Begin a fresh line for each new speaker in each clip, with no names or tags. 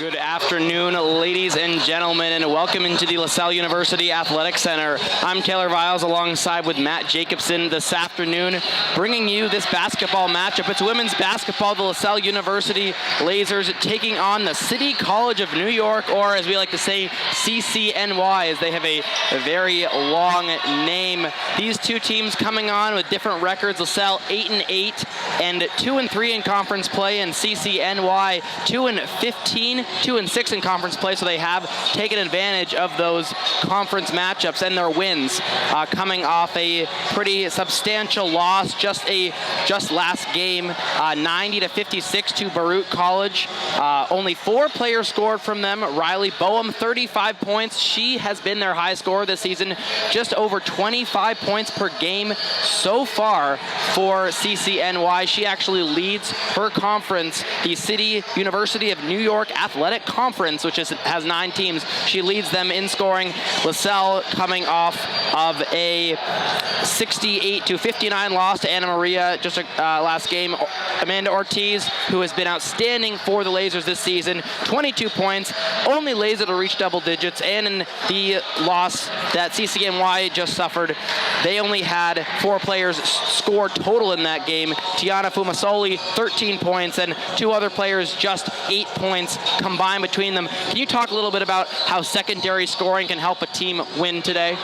Good afternoon, ladies and gentlemen, and welcome into the LaSalle University Athletic Center. I'm Taylor Viles alongside with Matt Jacobson this afternoon, bringing you this basketball matchup. It's women's basketball, the LaSalle University Lasers taking on the City College of New York, or as we like to say, CCNY, as they have a very long name. These two teams coming on with different records. LaSalle 8-8 and 2-3 in conference play, and CCNY 2-15. 2-6 in conference play, so they have taken advantage of those conference matchups and their wins, coming off a pretty substantial loss just last game, 90-56 to Baruch College. Only 4 players scored from them. Riley Boehm, 35 points. She has been their high scorer this season, just over 25 points per game so far for CCNY. She actually leads her conference, the City University of New York Athletic Conference, which has 9 teams. She leads them in scoring. LaSalle coming off of a 68-59 loss to Anna Maria just last game. Amanda Ortiz, who has been outstanding for the Lasers this season, 22 points, only Laser to reach double digits, and in the loss that CCNY just suffered, they only had 4 players score total in that game. Tiana Fumasoli, 13 points, and 2 other players just 8 points combined between them. Can you talk a little bit about how secondary scoring can help a team win today?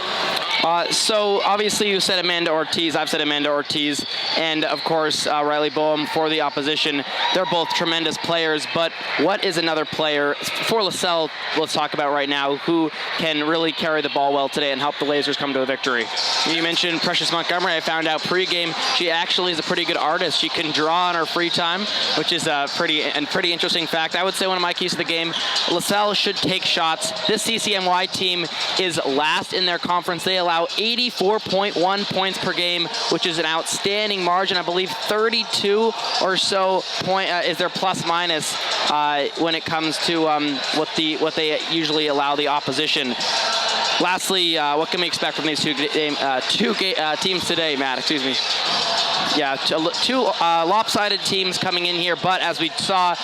So obviously you said Amanda Ortiz, I've said Amanda Ortiz, and of course Riley Boehm for the opposition. They're both tremendous players, but what is another player for LaSalle, let's talk about right now, who can really carry the ball well today and help the Lasers come to a victory? You mentioned Precious Montgomery. I found out pregame she actually is a pretty good artist. She can draw on her free time, which is a pretty interesting fact. I would say one of my keys to the game, LaSalle should take shots. This CCNY team is last in their conference. They allow 84.1 points per game, which is an outstanding margin. I believe 32 or so is their plus minus when it comes to what they usually allow the opposition. Lastly, what can we expect from these two teams today, Matt? Excuse me. Yeah, two lopsided teams coming in here, but as we saw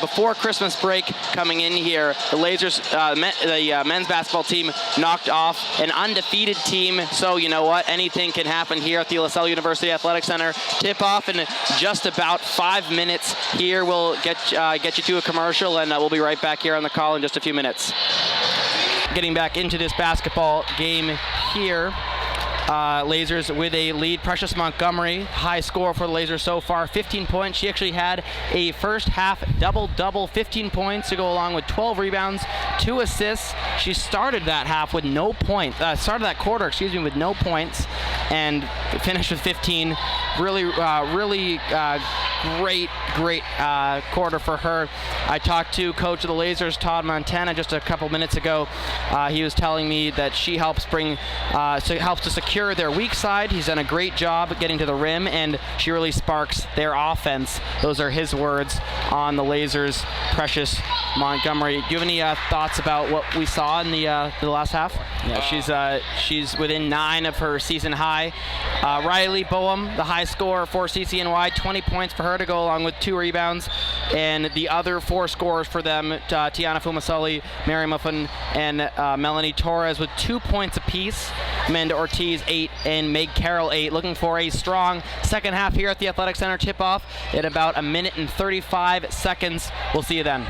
before Christmas break coming in here, the Lasers, the men's basketball team knocked off an undefeated team. So you know what? Anything can happen here at the LaSalle University Athletic Center. Tip off in just about 5 minutes here. We'll get you to a commercial, and we'll be right back here on the call in just a few minutes. Getting back into this basketball game here. Lasers with a lead. Precious Montgomery, high score for the Lasers so far, 15 points. She actually had a first half double-double, 15 points to go along with 12 rebounds, 2 assists. She started that half with no points. Started that quarter, with no points, and finished with 15. Really great quarter for her. I talked to coach of the Lasers, Todd Montana, just a couple minutes ago. He was telling me that she helps to secure their weak side. He's done a great job getting to the rim, and she really sparks their offense. Those are his words on the Lasers' Precious Montgomery. Do you have any thoughts about what we saw in the last half? Yeah, she's within 9 of her season high. Riley Boehm, the high scorer for CCNY, 20 points for her to go along with 2 rebounds, and the other 4 scorers for them, Tiana Fumasoli, Mary Muffin, and Melanie Torres with 2 points apiece. Amanda Ortiz 8 and Meg Carroll 8. Looking for a strong second half here at the Athletic Center. Tip off at about 1 minute and 35 seconds. We'll see you then.